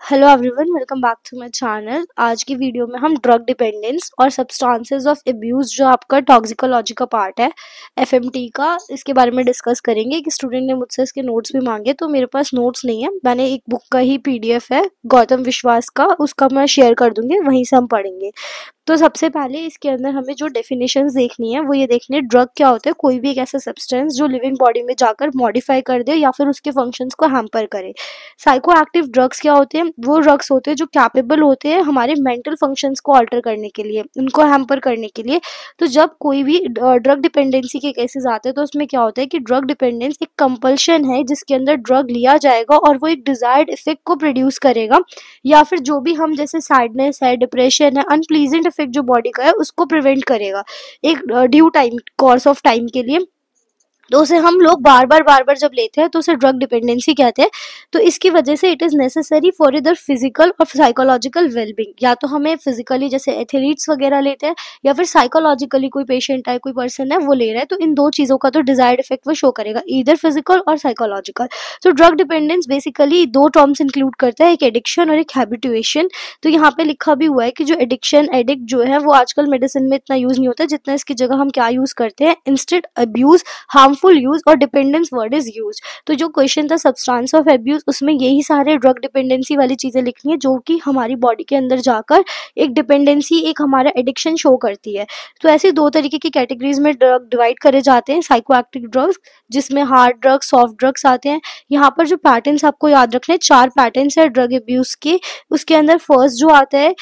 Hello everyone, welcome back to my channel. आज की video में हम ड्रग डिपेंडेंस और सब्सटेंसेस ऑफ अब्यूज जो आपका टॉक्सिकोलॉजी का पार्ट है एफएमटी का, इसके बारे में डिस्कस करेंगे। कि स्टूडेंट ने मुझसे इसके नोट्स भी मांगे, तो मेरे पास नोट्स नहीं है। मैंने एक बुक का ही पीडीएफ है गौतम विश्वास का, उसका मैं शेयर कर दूंगी, वहीं से हम पढ़ेंगे। तो सबसे पहले इसके अंदर हमें जो डेफिनेशंस देखनी है वो ये देखनी है, ड्रग क्या होता है। कोई भी एक ऐसा सब्सटेंस जो लिविंग बॉडी में जाकर मॉडिफाई कर दे या फिर उसके फंक्शंस को हैम्पर करे। साइको एक्टिव ड्रग्स क्या होते हैं? वो ड्रग्स होते हैं जो कैपेबल होते हैं हमारे मेंटल फंक्शंस को अल्टर करने के लिए, उनको हैम्पर करने के लिए। तो जब कोई भी ड्रग डिपेंडेंसी के केसेस आते हैं तो उसमें क्या होता है कि ड्रग डिपेंडेंस एक कंपल्शन है जिसके अंदर ड्रग लिया जाएगा और वो एक डिजायर्ड इफेक्ट को प्रोड्यूस करेगा, या फिर जो भी हम जैसे सैडनेस है, डिप्रेशन है, अनप्लीजेंट इफेक्ट जो बॉडी का है उसको प्रिवेंट करेगा एक due time, course of time के लिए। तो उसे हम लोग बार बार जब लेते हैं तो उसे ड्रग डिपेंडेंसी कहते हैं। तो इसकी वजह से इट इज़ नेसेसरी फॉर इधर फिजिकल और साइकोलॉजिकल वेलबींग। या तो हमें फिजिकली जैसे एथलीट्स वगैरह लेते हैं, या फिर साइकोलॉजिकली कोई पेशेंट है, कोई पर्सन है वो ले रहा है, तो इन दो चीज़ों का तो डिजायर्ड इफेक्ट वो शो करेगा, इधर फिजिकल और साइकोलॉजिकल। तो ड्रग डिपेंडेंस बेसिकली दो टर्म्स इंक्लूड करता है, एक एडिक्शन और एक हैबिटुएशन। तो यहाँ पे लिखा भी हुआ है कि जो एडिक्शन, एडिक्ट जो है वो आजकल मेडिसिन में इतना यूज नहीं होता जितना इसकी जगह हम क्या यूज करते हैं, इंस्टेड अब्यूज, हार्मफुल यूज और डिपेंडेंस वर्ड इज यूज। तो जो क्वेश्चन था सब्सटेंस ऑफ अब्यूज, उसमें यही सारे ड्रग डिपेंडेंसी वाली चीजें लिखनी है जो कि हमारी बॉडी के अंदर जाकर एक डिपेंडेंसी, एक हमारा एडिक्शन शो करती है। तो ऐसे दो तरीके की कैटेगरीज में ड्रग डिवाइड करे जाते हैं, साइकोएक्टिव ड्रग्स जिसमें हार्ड ड्रग्स, सॉफ्ट ड्रग्स आते हैं। यहाँ पर जो पैटर्न्स आपको याद रखने, 4 पैटर्न्स है ड्रग अब्यूज के। उसके अंदर फर्स्ट जो आता है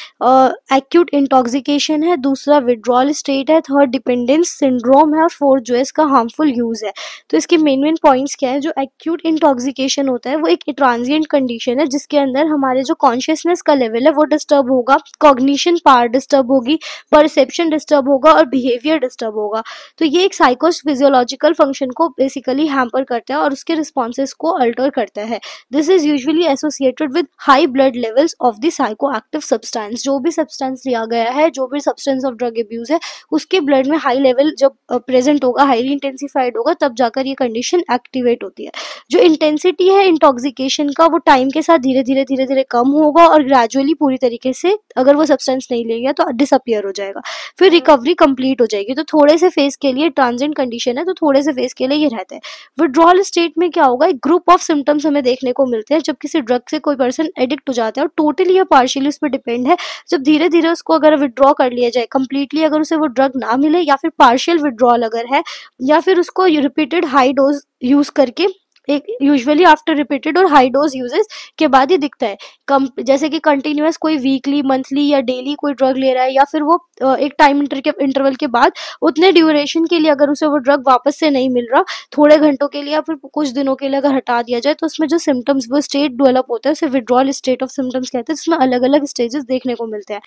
एक्यूट इंटॉक्सिकेशन है, दूसरा विड्रॉल स्टेट है, थर्ड डिपेंडेंस सिंड्रोम है और फोर्थ जो है इसका हार्मफुल यूज है। तो इसके मेन पॉइंट्स क्या है? जो एक्यूट इंटॉक्सिकेशन होता है वो एक ट्रांजिएंट कंडीशन है जिसके अंदर हमारे जो कॉन्शियसनेस का लेवल है वो डिस्टर्ब होगा, कॉग्निशन पावर डिस्टर्ब होगी, परसेप्शन डिस्टर्ब होगा और बिहेवियर डिस्टर्ब होगा। तो ये एक साइको फिजियोलॉजिकल फंक्शन को बेसिकली हैम्पर करता है और उसके रिस्पॉन्सेज को अल्टर करता है। This is usually associated with high blood levels of the psycho active substance. जो भी सब्सटेंस लिया गया है, जो भी सब्सटेंस ऑफ ड्रग अब्यूज है, उसके ब्लड में हाई लेवल जब प्रेजेंट होगा, हाईली इंटेंसिफाइड होगा, तब जाकर ये कंडीशन एक्टिवेट होती है। जो इंटेंसिटी है इंटॉक्सिकेशन का वो टाइम के साथ धीरे धीरे कम होगा और ग्रेजुअली पूरी तरीके से, अगर वो सब्सटेंस नहीं लेगा तो डिसअपियर हो जाएगा, फिर रिकवरी कंप्लीट हो जाएगी। तो थोड़े से फेज के लिए, ट्रांजिएंट कंडीशन है तो थोड़े से फेज के लिए ये रहता है। विड्रॉल स्टेट में क्या होगा, एक ग्रुप ऑफ सिम्टम्स हमें देखने को मिलते हैं जब किसी ड्रग से कोई पर्सन एडिक्ट हो जाता है, और टोटली या पार्शियली उस पर डिपेंड है। जब धीरे धीरे उसको अगर विड्रॉ कर लिया जाए कंप्लीटली, अगर उसे वो ड्रग ना मिले, या फिर पार्शियल विड्रॉल अगर है, या फिर उसको रिपीटेड हाई डोज यूज करके, एक यूजुअली आफ्टर रिपीटेड और हाई डोज यूजेस के बाद ही दिखता है। कम जैसे कि कंटिन्यूअस कोई वीकली, मंथली या डेली कोई ड्रग ले रहा है, या फिर वो एक टाइम इंटरवल के बाद उतने ड्यूरेशन के लिए अगर उसे वो ड्रग वापस से नहीं मिल रहा, थोड़े घंटों के लिए या फिर कुछ दिनों के लिए अगर हटा दिया जाए, तो उसमें जो सिम्टम्स, वो स्टेट डेवलप होता है, उसे विड्रॉल स्टेट ऑफ सिम्टम्स कहते हैं, जिसमें अलग अलग स्टेजेस देखने को मिलते हैं।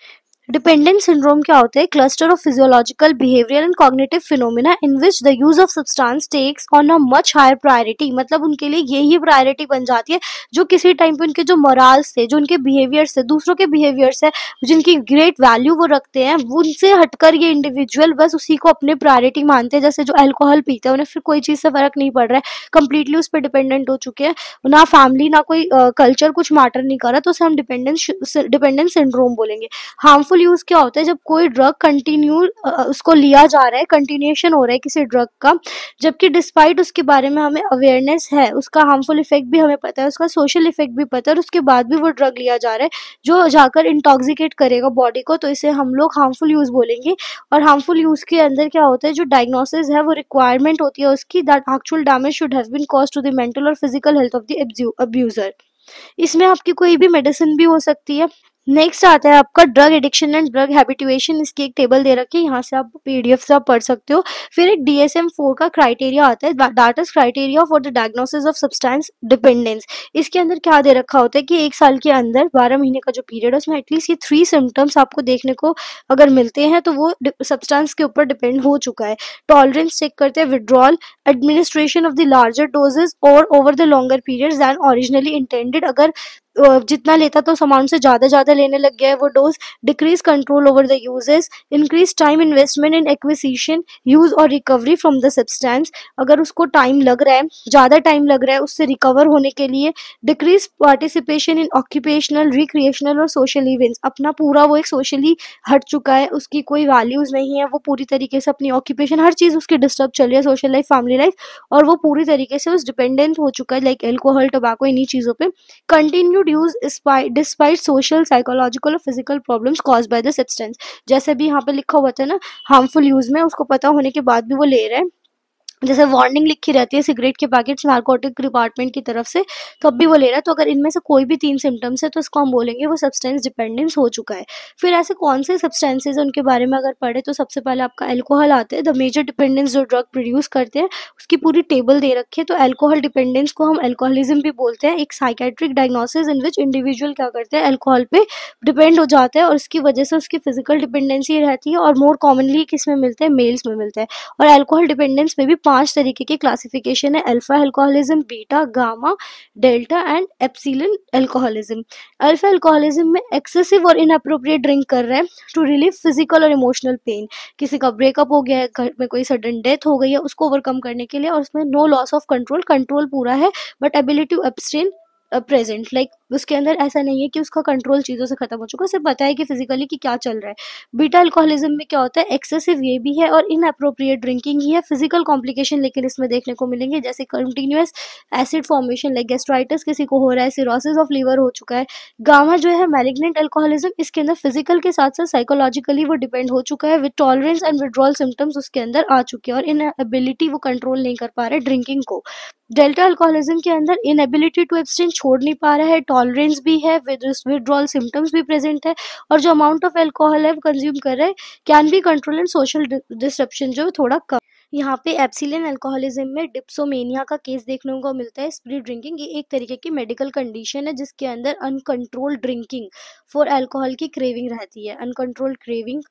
डिपेंडेंट सिंड्रोम क्या होता है? Cluster of physiological, behaviour and cognitive phenomena in which the use of substance takes on a much higher priority. मतलब उनके लिए यही प्रायोरिटी बन जाती है जो किसी टाइम पे उनके जो मोराल्स थे, जो उनके बिहेवियर्स थे, दूसरों के बिहेवियर्स है, जिनकी ग्रेट वैल्यू वो रखते हैं, उनसे हटकर ये इंडिविजुअल बस उसी को अपने प्रायोरिटी मानते हैं। जैसे जो अल्कोहल पीते हैं, उन्हें फिर कोई चीज़ से फर्क नहीं पड़ रहा है, कंप्लीटली उस पर डिपेंडेंट हो चुके हैं, ना फैमिली ना कोई कल्चर कुछ मैटर नहीं कर रहा, तो उसे हम डिपेंडेंट सिंड्रोम बोलेंगे। हार्मफुल यूज क्या होता है? जब कोई ड्रग कंटिन्यू उसको लिया जा रहा है, कंटिन्यूएशन हो रहा है किसी ड्रग का, जबकि डिस्पाइट उसके बारे में हमें अवेयरनेस है, उसका हार्मफुल इफेक्ट भी हमें पता है, उसका सोशल इफेक्ट भी पता है, और उसके बाद भी वो ड्रग लिया जा रहा है जो जाकर इंटॉक्सिकेट करेगा बॉडी को, तो इसे हम लोग हार्मफुल यूज बोलेंगे। और हार्मफुल यूज के अंदर क्या होता है? जो डायग्नोसिस है, वो रिक्वायरमेंट होती है उसकी, that actual damage should have been caused to the mental और physical health of the abuser. इसमें आपकी कोई भी मेडिसिन भी हो सकती है। नेक्स्ट आता है आपका ड्रग एडिक्शन एंड ड्रग हैबिटुएशन। इसकी एक टेबल दे रखी है, यहाँ से आप पीडीएफ से आप पढ़ सकते हो। फिर एक DSM-4 का क्राइटेरिया आता है, that is criteria for the diagnosis of substance dependence. इसके अंदर क्या दे रखा होता है कि 1 साल के अंदर 12 महीने का जो पीरियड है उसमें एटलीस्ट ये 3 सिम्टम्स आपको देखने को अगर मिलते हैं तो वो सब्सटेंस के ऊपर डिपेंड हो चुका है। टॉलरेंस चेक करते हैं, withdrawal, administration of the larger doses और over the longer periods than originally intended. अगर जितना लेता था उस अमाउंट से ज़्यादा लेने लग गया है वो dose. Decrease control over the uses, increase time investment in acquisition, use और रिकवरी फ्रॉम द सब्सटेंस। अगर उसको टाइम लग रहा है, ज़्यादा टाइम लग रहा है उससे रिकवर होने के लिए। Decrease participation in occupational, recreational और सोशल इवेंट्स, अपना पूरा वो एक सोशली हट चुका है, उसकी कोई वैल्यूज़ नहीं है, वो पूरी तरीके से अपनी ऑक्यूपेशन हर चीज़ उसकी डिस्टर्ब चल रही है, सोशल लाइफ, फैमिली लाइफ, और वो पूरी तरीके से उस डिपेंडेंट हो चुका है लाइक एल्कोहल, टोबैको, इन्हीं चीज़ों पे। continued use despite social, psychological और physical problems caused by the substance। जैसे भी यहाँ पे लिखा हुआ था ना, हार्मफुल यूज में, उसको पता होने के बाद भी वो ले रहे हैं। जैसे वार्निंग लिखी रहती है सिगरेट के पैकेट्स नारकोटिक डिपार्टमेंट की तरफ से, तब भी वो ले रहा है। तो अगर इनमें से कोई भी 3 सिम्टम्स है तो इसको हम बोलेंगे वो सब्सटेंस डिपेंडेंस हो चुका है। फिर ऐसे कौन से सब्सटेंसेज उनके बारे में अगर पढ़े तो सबसे पहले आपका अल्कोहल आते हैं। द मेजर डिपेंडेंस जो ड्रग प्रोड्यूस करते हैं उसकी पूरी टेबल दे रखी है। तो अल्कोहल डिपेंडेंस को हम अल्कोहलिज्म भी बोलते हैं, एक साइकेट्रिक डायग्नोसिस इन विच इंडिविजुअल क्या करते हैं, अल्कोहल पे डिपेंड हो जाता है और उसकी वजह से उसकी फिजिकल डिपेंडेंसी रहती है। और मोर कॉमनली किस में मिलते हैं, मेल्स में मिलते हैं। और अल्कोहल डिपेंडेंस में भी 5 तरीके की क्लासिफिकेशन है, alpha alcoholism, beta, gamma, delta and epsilon alcoholism. Alpha alcoholism में एक्सेसिव और इनअप्रोप्रिएट ड्रिंक कर रहे हैं टू रिलीव फिजिकल और इमोशनल पेन। किसी का ब्रेकअप हो गया है, घर में कोई सडन डेथ हो गई है, उसको ओवरकम करने के लिए, और उसमें no loss of control, control पूरा है but ability to abstain present, like उसके अंदर ऐसा नहीं है कि उसका कंट्रोल चीज़ों से खत्म हो चुका, उसे पता है कि फिजिकली कि क्या चल रहा है। बीटा अल्कोहलिज्म में क्या होता है, एक्सेसिव ये भी है और इनअप्रोप्रिएट ड्रिंकिंग ही है। फिजिकल कॉम्प्लिकेशन लेकिन इसमें देखने को मिलेंगे, जैसे continuous acid formation like gastritis किसी को हो रहा है, सिरोसिस ऑफ लीवर हो चुका है। गामा जो है मैलिग्नेंट अल्कोहलिज्म, इसके अंदर फिजिकल के साथ साथ साइकोलॉजिकली वो डिपेंड हो चुका है, with tolerance and withdrawal symptoms उसके अंदर आ चुके हैं और इन एबिलिटी वो कंट्रोल नहीं कर पा रहे ड्रिंकिंग को। डेल्टा अल्कोहलिज्म के अंदर इनएबिलिटी टू एब्सटेन, छोड़ नहीं पा रहा है, टॉलरेंस भी है, विड्रॉल सिम्टम्स भी प्रेजेंट है, और जो अमाउंट ऑफ अल्कोहल है वो कंज्यूम कर रहे हैं can be control and social disruption जो थोड़ा कम। यहाँ पे एप्सिलिन अल्कोहलिज्म में डिप्सोमेनिया का केस देखने को मिलता है। स्प्रीड ड्रिंकिंग ये एक तरीके की मेडिकल कंडीशन है जिसके अंदर अनकंट्रोल्ड ड्रिंकिंग फॉर अल्कोहल की क्रेविंग रहती है, अनकंट्रोल्ड क्रेविंग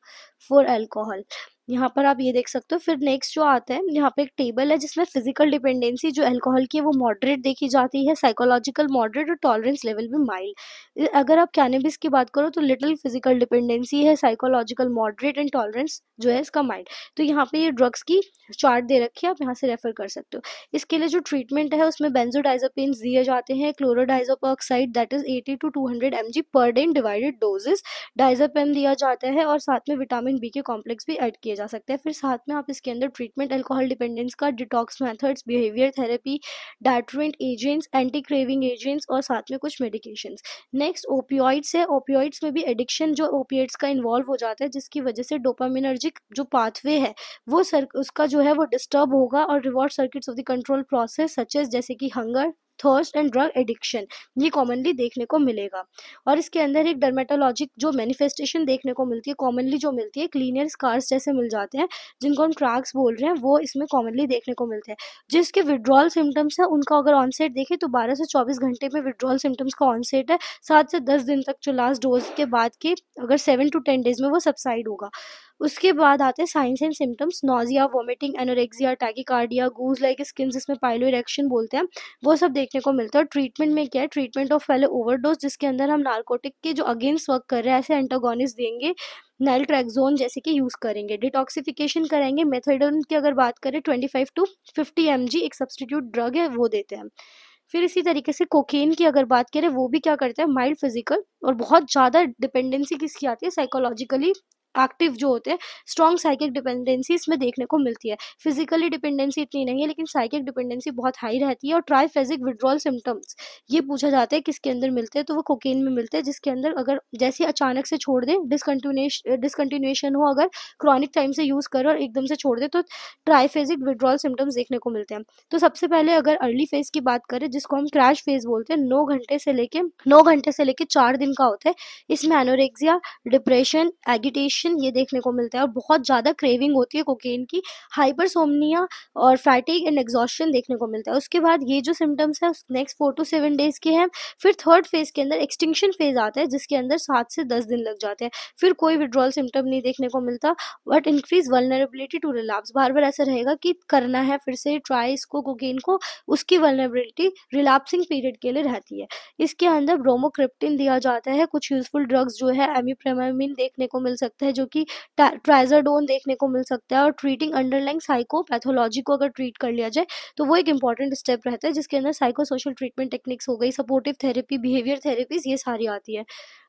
फॉर अल्कोहल। यहाँ पर आप ये देख सकते हो। फिर नेक्स्ट जो आता है, यहाँ पे एक टेबल है जिसमें फिजिकल डिपेंडेंसी जो अल्कोहल की है वो मॉडरेट देखी जाती है, साइकोलॉजिकल मॉडरेट और टॉलरेंस लेवल भी माइल्ड। अगर आप कैनबिस की बात करो तो लिटिल फिजिकल डिपेंडेंसी है, साइकोलॉजिकल मॉडरेट एंड टॉलरेंस जो है इसका माइल्ड। तो यहाँ पे ये ड्रग्स की चार्ट दे रखी है, आप यहाँ से रेफर कर सकते हो। इसके लिए जो ट्रीटमेंट है उसमें बेंजोडाइजेपिन्स दिए जाते हैं, chlorodiazepoxide that is 80 to 200 mg per day in divided doses, diazepam दिया जाता है और साथ में विटामिन बी के कॉम्प्लेक्स भी ऐड किए जा सकते हैं। फिर साथ में आप इसके अंदर ट्रीटमेंट अल्कोहल डिपेंडेंस का detox methods, behaviour therapy, deterrent agents, anti craving agents और साथ में कुछ मेडिकेशंस। नेक्स्ट ओपियोइड्स है। ओपियोइड्स में भी एडिक्शन जो ओपिएट्स का इन्वॉल्व हो जाता है जिसकी वजह से डोपामिनर्जिक जो पाथवे है वो उसका जो है वो डिस्टर्ब होगा और reward circuits of the control process such as जैसे कि hunger, thirst and drug addiction ये कॉमनली देखने को मिलेगा। और इसके अंदर एक डर्मेटोलॉजिक जो मैनिफेस्टेशन देखने को मिलती है, कॉमनली जो मिलती है, क्लीनियर स्कार्स जैसे मिल जाते हैं जिनको हम ट्रैक्स बोल रहे हैं, वो इसमें कॉमनली देखने को मिलते हैं। जिसके विड्रॉल सिम्टम्स है उनका अगर ऑनसेट देखें तो 12 से 24 घंटे में विड्रॉल सिम्टम्स का ऑनसेट है, 7 से 10 दिन तक जो लास्ट डोज के बाद के अगर 7 to 10 डेज में वो सबसाइड होगा। उसके बाद आते हैं science and symptoms, nausea, vomiting, anorexia, tachycardia, goose like skin जिसमें पाइलो इरेक्शन बोलते हैं, वो सब देखने को मिलता है। और ट्रीटमेंट में क्या है, ट्रीटमेंट ऑफ पहले ओवरडोज जिसके अंदर हम नार्कोटिक के जो अगेंस्ट वर्क कर रहे हैं ऐसे एंटागोनिस्ट देंगे, नाइट्रैक्सोन जैसे कि यूज करेंगे, डिटॉक्सिफिकेशन करेंगे। मेथाडोन की अगर बात करें 25 to 50 mg एक सब्सटीट्यूट ड्रग है वो देते हैं। फिर इसी तरीके से कोकेन की अगर बात करें वो भी क्या करता है, माइल्ड फिजिकल और बहुत ज़्यादा डिपेंडेंसी किसकी आती है, साइकोलॉजिकली एक्टिव जो होते हैं, स्ट्रॉन्ग साइकिक डिपेंडेंसी इसमें देखने को मिलती है। फिजिकली डिपेंडेंसी इतनी नहीं है लेकिन साइकिक डिपेंडेंसी बहुत हाई रहती है। और ट्राइफेजिक विड्रॉल सिम्टम्स ये पूछा जाता है किसके अंदर मिलते हैं, तो वो कोकेन में मिलते हैं जिसके अंदर अगर जैसे अचानक से छोड़ दें, डिसकंटिन्यूएशन हो, अगर क्रॉनिक टाइम से यूज करो और एकदम से छोड़ दे तो ट्राइफेजिक विड्रॉल सिम्टम्स देखने को मिलते हैं। तो सबसे पहले अगर अर्ली फेज की बात करें जिसको हम क्रैश फेज बोलते हैं, 9 घंटे से लेके 4 दिन का होता है। इसमें एनोरेक्सिया, डिप्रेशन, एगिटेशन, डिप्रेशन ये देखने को मिलता है और बहुत ज़्यादा क्रेविंग होती है कोकेन की, हाइपरसोमनिया और फैटिग एंड एग्जॉस्शन देखने को मिलता है। उसके बाद ये जो सिम्टम्स है नेक्स्ट 4 to 7 डेज के हैं। फिर थर्ड फेज के अंदर एक्सटिंक्शन फेज आता है जिसके अंदर 7 से 10 दिन लग जाते हैं। फिर कोई विड्रॉल सिम्टम नहीं देखने को मिलता, but increase vulnerability to relapse, बार बार ऐसा रहेगा कि करना है फिर से ट्राई इसको कोकेन को, उसकी वल्नरेबिलिटी रिलैप्सिंग पीरियड के लिए रहती है। इसके अंदर ब्रोमोक्रिप्टिन दिया जाता है, कुछ यूजफुल ड्रग्स जो है एमिप्रेमामिन देखने को मिल सकता है, जो कि ट्राइजाडोन देखने को मिल सकता है। और ट्रीटिंग अंडरलाइंग साइकोपैथोलॉजी को अगर ट्रीट कर लिया जाए तो वो एक इंपॉर्टेंट स्टेप रहता है, जिसके अंदर साइको सोशल ट्रीटमेंट टेक्निक्स हो गई, सपोर्टिव थेरेपी, बिहेवियर थेरेपीज, ये सारी आती है।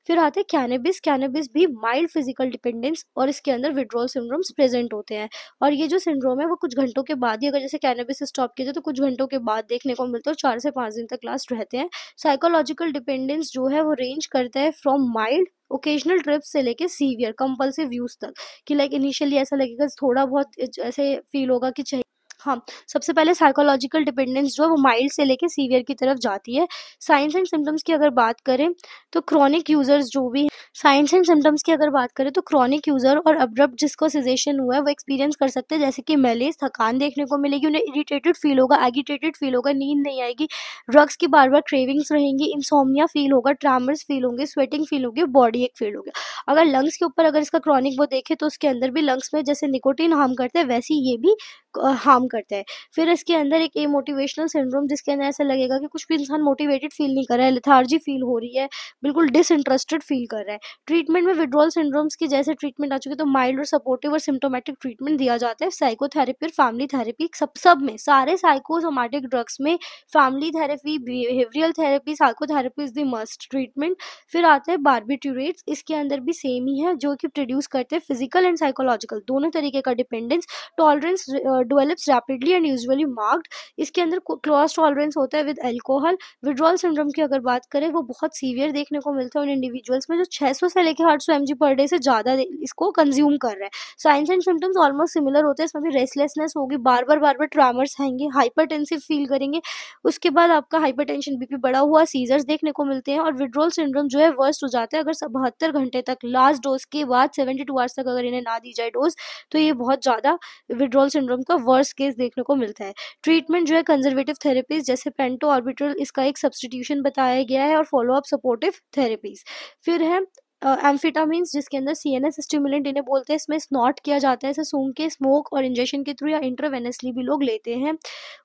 फिर आते हैं कैनबिस। कैनबिस भी माइल्ड फिजिकल डिपेंडेंस और इसके अंदर विड्रॉल सिंड्रोम्स प्रेजेंट होते हैं। और ये जो सिंड्रोम है वो कुछ घंटों के बाद ही, अगर जैसे कैनबिस स्टॉप किया जाए तो कुछ घंटों के बाद देखने को मिलते हैं और 4 से 5 दिन तक लास्ट रहते हैं। साइकोलॉजिकल डिपेंडेंस जो है वो रेंज करता है फ्रॉम माइल्ड ओकेजनल ट्रिप्स से लेके सीवियर कंपल्सिव यूज तक, कि लाइक इनिशियली ऐसा लगेगा, थोड़ा बहुत ऐसे फील होगा कि चाहिए। हाँ, सबसे पहले साइकोलॉजिकल डिपेंडेंस जो है वो माइल्ड से लेके सीवियर की तरफ जाती है। साइंस एंड सिम्टम्स की अगर बात करें तो क्रॉनिक यूजर्स जो भी, साइंस एंड सिम्टम्स की अगर बात करें तो क्रॉनिक यूजर और अब्रप्ट जिसको सेजेशन हुआ है वो एक्सपीरियंस कर सकते हैं, जैसे कि मेलेज, थकान देखने को मिलेगी, उन्हें इरिटेटेड फील होगा, एगिटेटेड फील होगा, नींद नहीं आएगी, ड्रग्स की बार बार क्रेविंग्स रहेंगी, इंसोम्निया फील होगा, ट्रैमर्स फील होंगे, स्वेटिंग फील होगी, बॉडी एक फील होगा। अगर लंग्स के ऊपर अगर इसका क्रॉनिक वो देखे तो उसके अंदर भी लंग्स में जैसे निकोटीन हार्म करता है वैसे ये भी हार्म करता है। फिर इसके अंदर एक इमोटिवेशनल सिंड्रोम, जिसके अंदर ऐसा लगेगा कि कुछ भी इंसान मोटिवेटेड फील नहीं कर रहा है, लेथार्जी फील हो रही है, बिल्कुल डिसइंटरेस्टेड फील कर रहा है। ट्रीटमेंट में विड्रॉल सिंड्रोम्स की जैसे ट्रीटमेंट आ चुकी है तो माइल्ड और सपोर्टिव और सिम्टोमेटिक ट्रीटमेंट दिया जाता है। साइकोथेरेपी और फैमिली थेरेपी, सब में सारे साइकोसोमैटिक ड्रग्स में family therapy, behavioural therapy, psychotherapy is the must treatment. फिर आते हैं बार्बिट्यूरेट्स, इसके अंदर भी सेम ही है, जो कि प्रोड्यूस करते हैं फिजिकल एंड साइकोलॉजिकल दोनों तरीके का dependence. Tolerance develops rapidly and usually marked, इसके अंदर क्रॉस टॉलरेंस होता है विद अल्कोहल। विड्रॉल सिंड्रोम की अगर बात करें वो बहुत सीवियर देखने को मिलता है उन इंडिविजुअल्स में जो 600 से लेकर 800 mg पर डे से ज़्यादा इसको कंज्यूम कर रहे हैं। Science and symptoms almost similar होते हैं, इसमें भी रेस्टलेसनेस होगी, बार बार ट्रैमर्स आएंगे, हाइपरटेंसिव फील करेंगे, उसके बाद आपका हाइपरटेंशन, बीपी बढ़ा हुआ, सीजर्स देखने को मिलते हैं। और विड्रॉल सिंड्रोम जो है वर्स्ट हो जाता है अगर 72 घंटे तक लास्ट डोज के बाद 72 आवर्स तक अगर इन्हें ना दी जाए डोज, तो ये बहुत ज़्यादा विड्रॉल सिंड्रोम का वर्स्ट केस देखने को मिलता है। ट्रीटमेंट जो है कंजर्वेटिव थेरेपीज जैसे पेंटो ऑर्बिटल, इसका एक सब्सटीट्यूशन बताया गया है, और फॉलो अप सपोर्टिव थेरेपीज। फिर है एम्फिटामिन्स, जिसके अंदर सीएनएस स्टिमुलेंट इन्हें बोलते हैं, इसमें स्नॉट किया जाता है, इसे सूंघ के, स्मोक और इंजेक्शन के थ्रू या इंट्रावेनसली भी लोग लेते हैं।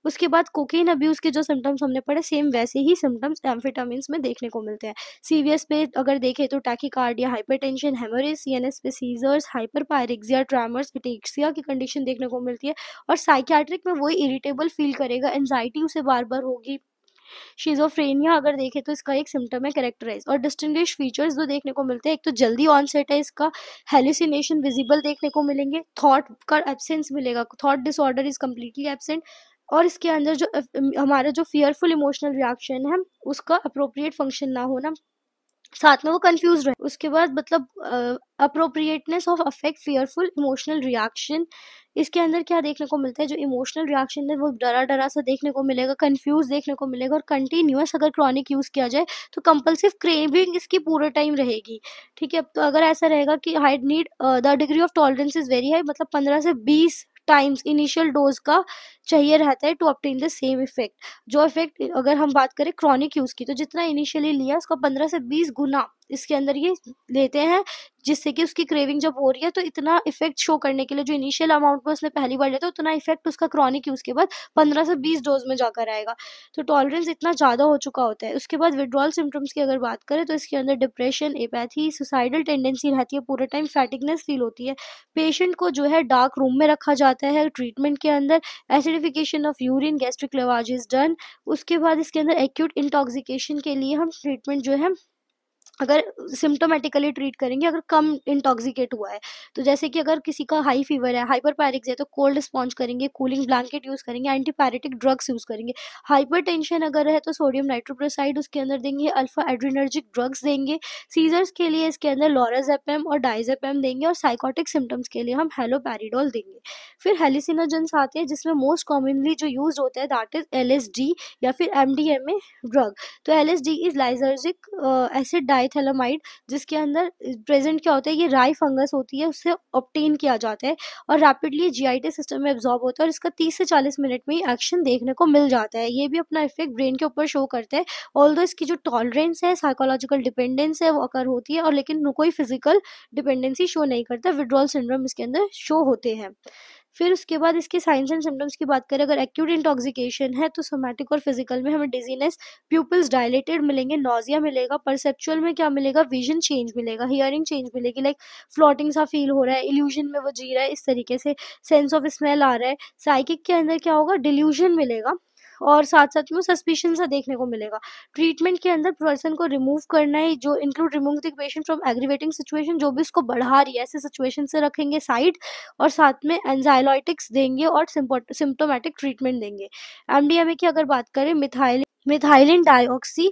उसके बाद कोकेन अब्यूज के जो सिम्टम्स हमने पढ़े सेम वैसे ही सिम्टम्स एम्फिटामिन्स में देखने को मिलते हैं। सीवीएस पे अगर देखें तो टैकीकार्डिया, हाइपरटेंशन, हेमोरेज, सीएनएस पे सीजर्स, हाइपरपायरेक्सिया, ट्रैमर्स, एटेक्सिया की कंडीशन देखने को मिलती है। और साइकियाट्रिक में वही इरिटेबल फील करेगा, एंजाइटी उसे बार बार होगी। शिजोफ्रेनिया अगर देखें तो इसका एक सिम्टम है कैरेक्टराइज। और डिस्टिंग्विश फीचर्स जो देखने को मिलते हैं, एक तो जल्दी ऑनसेट है इसका, हेलुसिनेशन विजिबल देखने को मिलेंगे, थॉट का एब्सेंस मिलेगा, thought disorder is completely absent. और इसके अंदर जो हमारा जो फियरफुल इमोशनल रिएक्शन है उसका अप्रोप्रिएट फंक्शन ना होना, साथ में वो कंफ्यूज रहे। उसके बाद मतलब appropriateness of affect, fearful emotional reaction, इसके अंदर क्या देखने को मिलता है, जो इमोशनल रिएक्शन है वो डरा डरा सा देखने को मिलेगा, कंफ्यूज देखने को मिलेगा। और कंटिन्यूअस अगर क्रॉनिक यूज किया जाए तो कंपल्सिव क्रेविंग इसकी पूरे टाइम रहेगी। ठीक है, तो अगर ऐसा रहेगा कि high need the degree of tolerance is very high, मतलब 15 से 20 टाइम्स इनिशियल डोज का चाहिए रहता है to obtain the same effect. जो इफेक्ट अगर हम बात करें क्रॉनिक यूज की, तो जितना इनिशियली लिया उसका 15 से 20 गुना इसके अंदर ये लेते हैं, जिससे कि उसकी क्रेविंग जब हो रही है तो इतना इफेक्ट शो करने के लिए जो इनिशियल अमाउंट में उसने पहली बार लिया था उतना इफेक्ट उसका क्रॉनिक यूज के बाद 15 से 20 डोज में जाकर आएगा। तो टॉलरेंस इतना ज़्यादा हो चुका होता है। उसके बाद विड्रॉल सिम्टम्स की अगर बात करें तो इसके अंदर डिप्रेशन, एपैथी, सुसाइडल टेंडेंसी रहती है, पूरे टाइम फैटिगनेस फील होती है। पेशेंट को जो है डार्क रूम में रखा जाता है ट्रीटमेंट के अंदर। Acidification of urine, gastric lavage is done. उसके बाद इसके अंदर एक्यूट इंटॉक्सिकेशन के लिए हम ट्रीटमेंट जो है अगर सिम्टोमेटिकली ट्रीट करेंगे, अगर कम इंटॉक्सिकेट हुआ है तो, जैसे कि अगर किसी का हाई फीवर है, हाइपरपैरिक्स है, तो कोल्ड स्पॉन्ज करेंगे, कूलिंग ब्लैंकेट यूज करेंगे, एंटीपैरेटिक ड्रग्स यूज करेंगे। हाइपरटेंशन अगर है तो सोडियम नाइट्रोप्रोसाइड उसके अंदर देंगे, अल्फा एड्रिनर्जिक ड्रग्स देंगे। सीजर्स के लिए इसके अंदर लोराजेपम और डाइजेपम देंगे, और साइकोटिक सिम्टम्स के लिए हम हेलोपेरिडोल देंगे। फिर हेलिसिनोजेंस आते हैं, जिसमें मोस्ट कॉमनली जो यूज होता है दैट इज LSD या फिर MDMA ड्रग। तो LSD इज लाइजर्जिक एसिड डाइथैलेमाइड, जिसके अंदर प्रेजेंट क्या होता है, ये राई फंगस होती है, उससे ऑब्टेन किया जाता है और रैपिडली जीआईटी सिस्टम में एब्जॉर्ब होता है और इसका 30 से 40 मिनट में ही एक्शन देखने को मिल जाता है। ये भी अपना इफेक्ट ब्रेन के ऊपर शो करता है। ऑल्दो इसकी जो टॉलरेंस है, साइकोलॉजिकल डिपेंडेंस है, वो अकर होती है और लेकिन कोई फिजिकल डिपेंडेंसी शो नहीं करता। विड्रॉल सिंड्रोम इसके अंदर शो होते हैं। फिर उसके बाद इसके साइंस एंड सिम्टम्स की बात करें, अगर एक्यूट इंटॉक्सिकेशन है तो सोमैटिक और फिजिकल में हमें डिजीनेस, प्यूपिल्स डायलेटेड मिलेंगे, नॉजिया मिलेगा, परसेप्चुअल में क्या मिलेगा, विजन चेंज मिलेगा, हियरिंग चेंज मिलेगी, लाइक फ्लोटिंग सा फील हो रहा है, इल्यूजन में वो जी रहा है इस तरीके से, सेंस ऑफ स्मेल आ रहा है। साइकिक के अंदर क्या होगा, डिल्यूजन मिलेगा और साथ साथ में सस्पिशन सा देखने को मिलेगा। ट्रीटमेंट के अंदर पर्सन को रिमूव करना है, जो include remove the patient from aggravating situation, जो भी उसको बढ़ा रही है ऐसे सिचुएशन से रखेंगे साइड, और साथ में एंजाइलोटिक्स देंगे और सिम्टोमेटिक ट्रीटमेंट देंगे। एमडीएमए की अगर बात करें, मिथाइलिन डाइऑक्सी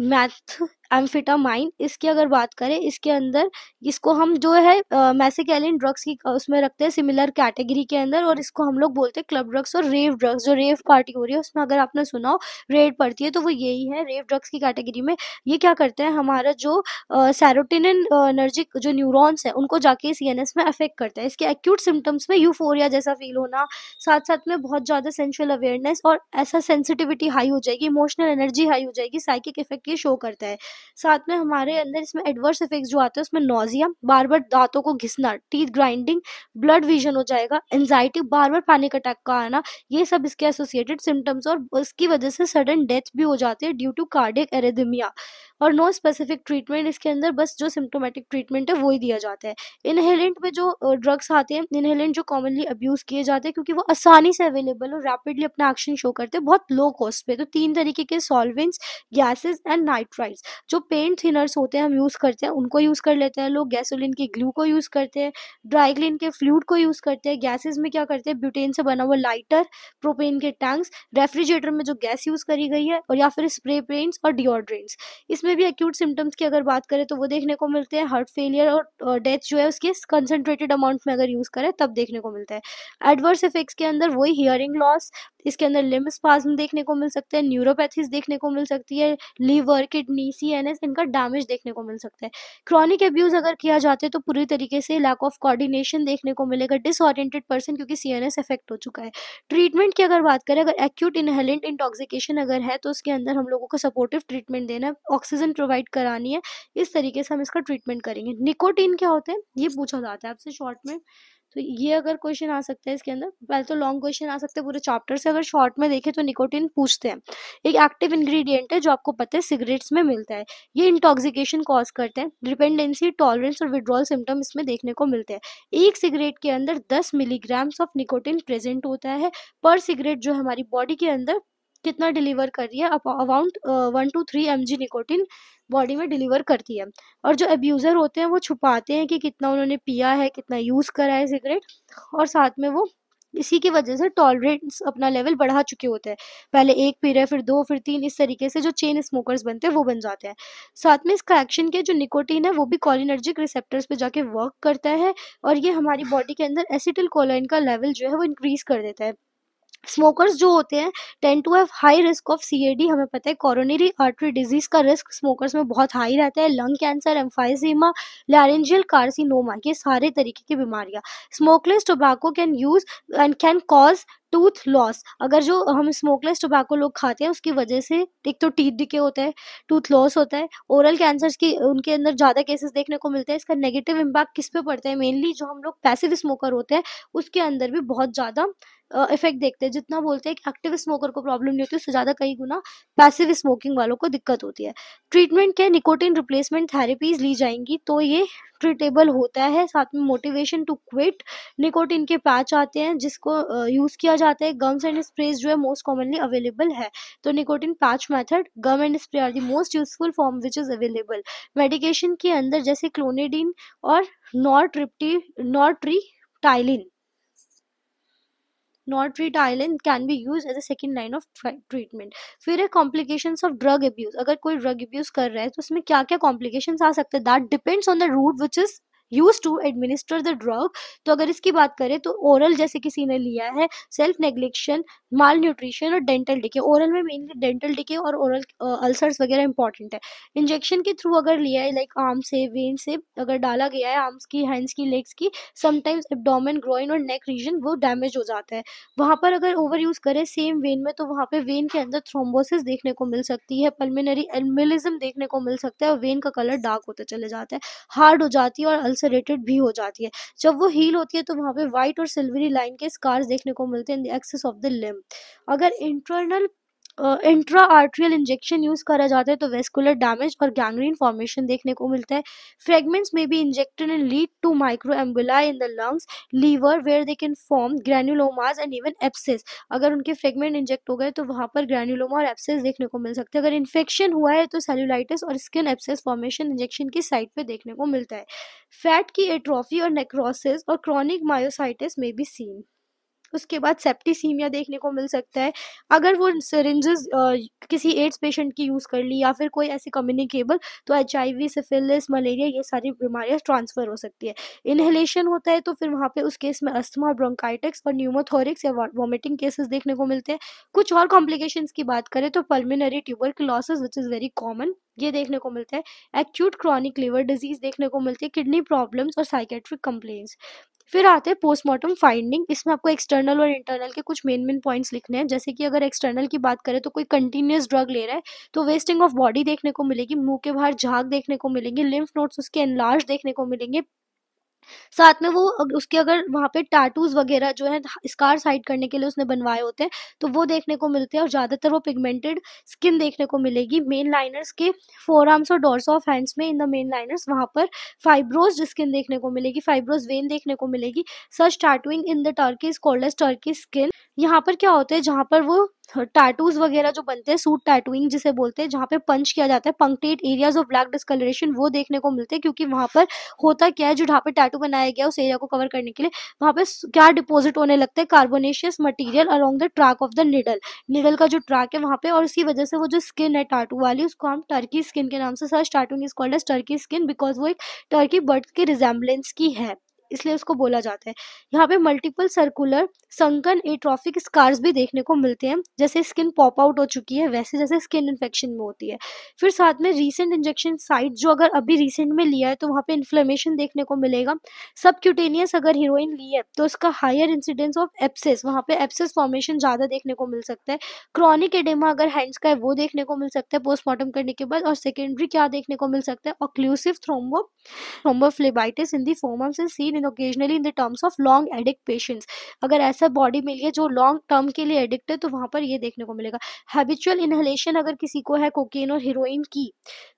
मैथ एम्फिटामाइन, इसकी अगर बात करें, इसके अंदर इसको हम जो है मैसिकैलिन ड्रग्स की उसमें रखते हैं सिमिलर कैटेगरी के अंदर, और इसको हम लोग बोलते हैं क्लब ड्रग्स और रेव ड्रग्स। जो रेव पार्टी हो रही है उसमें अगर आपने सुना हो रेड पड़ती है तो वो यही है, रेव ड्रग्स की कैटेगरी में। ये क्या करते हैं, हमारा जो सेरोटोनिन एनर्जिक जो न्यूरॉन्स है उनको जाके सीएनएस में अफेक्ट करता है। इसके एक्यूट सिम्टम्स में यूफोरिया जैसा फील होना, साथ साथ में बहुत ज्यादा सेंसुअल अवेयरनेस और ऐसा सेंसिटिविटी हाई हो जाएगी, इमोशनल एनर्जी हाई हो जाएगी, साइकिक इफेक्ट ये शो करता है। साथ में हमारे अंदर इसमें एडवर्स इफेक्ट्स जो आते हैं उसमें नोजिया, बार बार दांतों को घिसना, टीथ ग्राइंडिंग, ब्लड विजन हो जाएगा, एंजाइटी, बार बार पैनिक अटैक का आना, ये सब इसके एसोसिएटेड सिम्टम्स और इसकी वजह से सडन डेथ भी हो जाती है ड्यू टू कार्डियक एरिथमिया। और नो स्पेसिफिक ट्रीटमेंट इसके अंदर, बस जो सिम्टोमेटिक ट्रीटमेंट है वो ही दिया जाता है। इनहेलेंट में जो ड्रग्स आते हैं, इनहेलेंट जो कॉमनली अब्यूज किए जाते हैं क्योंकि वो आसानी से अवेलेबल और रैपिडली अपना एक्शन शो करते हैं बहुत लो कॉस्ट पे, तो 3 तरीके के सॉल्वेंट्स, गैसेस एंड नाइट्राइड्स। जो पेंट थिनर्स होते हैं हम यूज करते हैं उनको यूज कर लेते हैं लोग, गैसोलीन के ग्लू को यूज करते हैं, ड्राइक्लीन के फ्लूइड को यूज करते हैं। गैसेस में क्या करते हैं, ब्यूटेन से बना हुआ लाइटर, प्रोपेन के टैंक्स, रेफ्रिजरेटर में जो गैस यूज करी गई है, और या फिर स्प्रे पेंट्स और डिओड्रेंट्स। इसमें भी एक्यूट सिम्टम्स की अगर बात करें तो वो देखने को मिलते हैं, हार्ट फेलियर और डेथ जो है उसके कंसंट्रेटेड अमाउंट में अगर यूज करें तब देखने को मिलता है। एडवर्स इफेक्ट्स के अंदर वही हियरिंग लॉस, इसके अंदर लिम्ब स्पाज्म देखने को मिल सकते हैं, न्यूरोपैथीज देखने को मिल सकती है, लीवर, किडनी, सीएनएस, इनका डैमेज देखने को मिल सकता है। क्रॉनिक अब्यूज अगर किया जाता है तो पूरी तरीके से लैक ऑफ कोऑर्डिनेशन देखने को मिलेगा, डिसओरिएंटेड पर्सन क्योंकि सीएनएस इफेक्ट हो चुका है। ट्रीटमेंट की अगर बात करें, अगर एक्यूट इनहेलेंट इंटॉक्सिकेशन अगर है तो उसके अंदर हम लोगों को सपोर्टिव ट्रीटमेंट देना है, ऑक्सीजन प्रोवाइड करानी है, इस तरीके से हम इसका ट्रीटमेंट करेंगे। निकोटीन क्या होते हैं ये पूछा जाता है आपसे शॉर्ट में, तो ये अगर क्वेश्चन आ सकता है इसके अंदर, पहले तो लॉन्ग क्वेश्चन आ सकते हैं पूरे चैप्टर से, अगर शॉर्ट में देखें तो निकोटिन पूछते हैं। एक एक्टिव इंग्रेडिएंट है जो आपको पता है सिगरेट्स में मिलता है, ये इंटॉक्सिकेशन कॉज करते हैं, डिपेंडेंसी, टॉलरेंस और विड्रॉल सिम्टम इसमें देखने को मिलते हैं। एक सिगरेट के अंदर 10 मिलीग्राम्स ऑफ निकोटिन प्रेजेंट होता है पर सिगरेट, जो हमारी बॉडी के अंदर कितना डिलीवर कर रही है, around 1 to 3 mg nicotine body में डिलीवर करती है। और जो अब्यूज़र होते हैं वो छुपाते हैं कि कितना उन्होंने पिया है, कितना यूज़ करा है सिगरेट, और साथ में वो इसी की वजह से टॉलरेंस अपना लेवल बढ़ा चुके होते हैं, पहले 1 पी रहे, फिर 2, फिर 3, इस तरीके से जो चेन स्मोकर्स बनते हैं वो बन जाते हैं। साथ में इसका एक्शन के जो निकोटीन है वो भी कोलिनर्जिक रिसेप्टर्स पे जाके वर्क करता है और ये हमारी बॉडी के अंदर एसिटिल कोलाइन का लेवल जो है वो इंक्रीज कर देता है। स्मोकर्स जो होते हैं tend to have high risk of CAD, हमें पता है कोरोनरी आर्टरी डिजीज का रिस्क स्मोकर्स में बहुत हाई रहता है, lung cancer, emphysema, laryngeal carcinoma, ये सारे तरीके की बीमारियां। Smokeless tobacco can use and can cause tooth loss, अगर जो हम स्मोकलेस टोबैको लोग खाते हैं उसकी वजह से एक तो टीथ डिके होता है, टूथ लॉस होता है, ओरल कैंसर्स की उनके अंदर ज़्यादा केसेस देखने को मिलते हैं। इसका नेगेटिव इम्पैक्ट किस पे पड़ता है, मेनली जो हम लोग पैसिव स्मोकर होते हैं उसके अंदर भी बहुत ज़्यादा इफेक्ट देखते हैं। जितना बोलते हैं कि एक्टिव स्मोकर को प्रॉब्लम नहीं होती उससे ज़्यादा कई गुना पैसिव स्मोकिंग वालों को दिक्कत होती है। ट्रीटमेंट क्या, निकोटिन रिप्लेसमेंट थेरेपीज ली जाएंगी तो ये ट्रीटेबल होता है। साथ में मोटिवेशन टू क्विट, निकोटिन के पैच आते हैं जिसको यूज़ किया जाता है, गम्स एंड स्प्रेज जो है मोस्ट कॉमनली अवेलेबल है, तो nicotine patch method, gum and spray are the most useful form which is available. Medication के अंदर जैसे क्लोनिडीन और nortriptyline nortriptyline can be use as a second line of treatment. फिर है कॉम्प्लिकेशंस ऑफ ड्रग अब्यूज, अगर कोई drug abuse कर रहा है तो उसमें क्या क्या कॉम्प्लिकेशंस आ सकते हैं, that depends on the route which is use to administer the drug. तो अगर इसकी बात करें तो ओरल जैसे किसी ने लिया है, सेल्फ नेग्लेक्शन, माल न्यूट्रिशन और डेंटल डिके। ओरल में मेनली डेंटल डिके और ओरल अल्सर्स वगैरह इंपॉर्टेंट है। इंजेक्शन के थ्रू अगर लिया है, लाइक आर्म से, वेन से अगर डाला गया है, आर्म्स की, हैंड्स की, लेग्स की, समटाइम्स एब्डोमेन, ग्रोइन और नेक रीजन वो डैमेज हो जाता है। वहां पर अगर ओवर यूज करें सेम वेन में तो वहां पे वेन के अंदर थ्रोम्बोसिस देखने को मिल सकती है, पल्मिनरी एम्बोलिज्म देखने को मिल सकता है और वेन का कलर डार्क होता चले जाता है, हार्ड हो जाती है और अल्सरेटेड भी हो जाती है। जब वो हील होती है तो वहां पे व्हाइट और सिल्वरी लाइन के स्कार्स देखने को मिलते हैं in the excess of the limb. अगर इंट्रा आर्ट्रियल इंजेक्शन यूज करा जाता है तो वेस्कुलर डैमेज और गैंग्रीन फॉर्मेशन देखने को मिलता है। Fragments may be injected and lead to micro emboli in the lungs, liver, where they can form granulomas and even sepsis. अगर उनके फ्रेगमेंट इंजेक्ट हो गए तो वहां पर ग्रैन्युलोमा और एप्सिस देखने को मिल सकते हैं। अगर इन्फेक्शन हुआ है तो सेलुलाइटिस और स्किन एप्सिस फॉर्मेशन इंजेक्शन की साइट पे देखने को मिलता है। फैट की एट्रोफी और नेक्रोसिस और क्रॉनिक मायोसाइटिस में बी सीन। उसके बाद सेप्टिसीमिया देखने को मिल सकता है अगर वो सिरिंजेस किसी एड्स पेशेंट की यूज़ कर ली या फिर कोई ऐसी कम्युनिकेबल, तो HIV, सिफिलिस, मलेरिया ये सारी बीमारियां ट्रांसफर हो सकती है। इनहेलेशन होता है तो फिर वहाँ पे उस केस में अस्थमा, ब्रोंकाइटिस और न्यूमोथोरिक्स या वोमिटिंग केसेस देखने को मिलते हैं। कुछ और कॉम्प्लिकेशंस की बात करें तो pulmonary tuberculosis which is very common, ये देखने को मिलता है। एक्यूट क्रॉनिक लिवर डिजीज देखने को मिलती है, किडनी प्रॉब्लम्स और साइकेट्रिक कंप्लेंट्स। फिर आते हैं पोस्टमार्टम फाइंडिंग। इसमें आपको एक्सटर्नल और इंटरनल के कुछ मेन पॉइंट्स लिखने हैं। जैसे कि अगर एक्सटर्नल की बात करें तो कोई कंटिन्यूस ड्रग ले रहा है तो वेस्टिंग ऑफ बॉडी देखने को मिलेगी, मुंह के बाहर झाग देखने को मिलेंगे, लिम्फ नोड्स उसके एनलार्ज देखने को मिलेंगे। साथ में वो उसके अगर वहाँ पे टैटूज वगैरह जो है स्कार हाइड करने के लिए उसने बनवाए होते हैं तो वो देखने को मिलते हैं और ज़्यादातर वो पिगमेंटेड स्किन देखने को मिलेगी। मेन लाइनर्स के फोर आर्म्स और डॉर्स ऑफ हैंड्स में इन द मेन लाइनर्स वहाँ पर फाइब्रोज स्किन देखने को मिलेगी, फाइब्रोज वेन देखने को मिलेगी। Such tattooing in the turkey is called as turkey skin. यहाँ पर क्या होता है, जहाँ पर वो टैटूज वगैरह जो बनते हैं, सूट टैटूइंग जिसे बोलते हैं, जहाँ पे पंच किया जाता है, punctate areas of black discoloration वो देखने को मिलते हैं। क्योंकि वहाँ पर होता क्या है, जो जहाँ पे टैटू बनाया गया उस एरिया को कवर करने के लिए वहाँ पे क्या डिपॉजिट होने लगता है, carbonaceous material along the track of the needle. Needle का जो ट्रैक है वहाँ पे, और इसी वजह से वो जो स्किन है टैटू वाली उसको हम टर्की स्किन के नाम से, सर्च tattooing is called as turkey skin because वो एक टर्की बर्ड के रिजेम्बलेंस की है, इसलिए उसको बोला जाता है। यहाँ पे multiple circular sunken atrophic scars भी देखने को मिलते हैं, जैसे स्किन पॉप आउट हो चुकी है वैसे जैसे स्किन इन्फेक्शन में होती है। फिर साथ में रीसेंट इंजेक्शन साइट जो अगर अभी रिसेंट में लिया है तो वहाँ पे इन्फ्लेमेशन देखने को मिलेगा। सबक्यूटेनियस अगर हीरोइन ली है तो उसका हायर इंसिडेंस ऑफ एप्सिस, वहाँ पे एप्सिस फॉर्मेशन ज़्यादा देखने को मिल सकता है। क्रॉनिक एडेमा अगर हैंड्स का है वो देखने को मिल सकता है पोस्टमार्टम करने के बाद। और सेकेंडरी क्या देखने को मिल सकता है, occlusive thrombophlebitis in the foam is seen in occasionally in the terms of long addict patients. अगर ऐसा बॉडी में लिए जो लॉन्ग टर्म के लिए एडिक्ट है तो वहाँ पर ये देखने को मिलेगा। हैबिचुअल इनहेलेशन अगर किसी को है कोकेन और हीरोइन की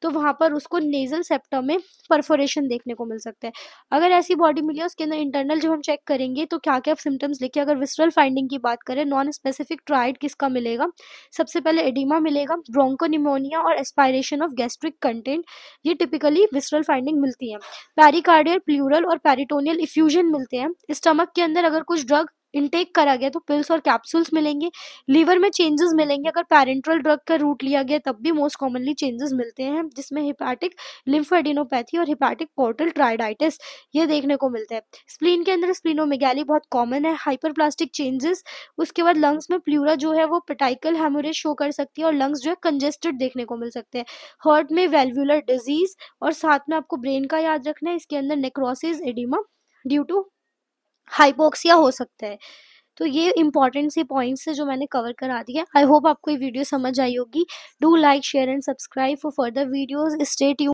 तो वहाँ पर उसको नेजल सेप्टम में परफोरेशन देखने को मिल सकता है। अगर ऐसी बॉडी मिली है उसके अंदर इंटरनल जो हम चेक करेंगे तो क्या क्या सिम्टम्स लिखे। अगर विसरल फाइंडिंग की बात करें, नॉन स्पेसिफिक ट्राइड किसका मिलेगा, सबसे पहले एडिमा मिलेगा, ब्रोंकोनिमोनिया और एस्पायरेशन ऑफ गैस्ट्रिक कंटेंट, ये टिपिकली विसरल फाइंडिंग मिलती है। पेरिकार्डियल, प्लूरल और पेरिटोनियल इफ्यूजन मिलते हैं। स्टमक के अंदर अगर कुछ ड्रग इनटेक करा गया तो पिल्स और कैप्सूल्स मिलेंगे। लीवर में चेंजेस मिलेंगे, अगर पैरेंट्रल ड्रग का रूट लिया गया तब भी मोस्ट कॉमनली चेंजेस मिलते हैं, जिसमें हिपैटिक लिम्फोएडिनोपैथी और हिपैटिक पोर्टल ट्राइडाइटिस ये देखने को मिलता है। स्प्लीन के अंदर स्प्लीनोमेगाली बहुत कॉमन है, हाइपरप्लास्टिक चेंजेस। उसके बाद लंग्स में प्लूरा जो है वो पेटाइकल हेमोरेज शो कर सकती है और लंग्स जो है कंजेस्टेड देखने को मिल सकते हैं। हार्ट में वेल्वुलर डिजीज, और साथ में आपको ब्रेन का याद रखना है, इसके अंदर necrosis oedema due to hypoxia हो सकता है। तो ये इंपॉर्टेंट सी पॉइंट्स है जो मैंने कवर करा दिया। आई होप आपको ये वीडियो समझ आई होगी। Do like, share and subscribe for further videos. Stay tuned.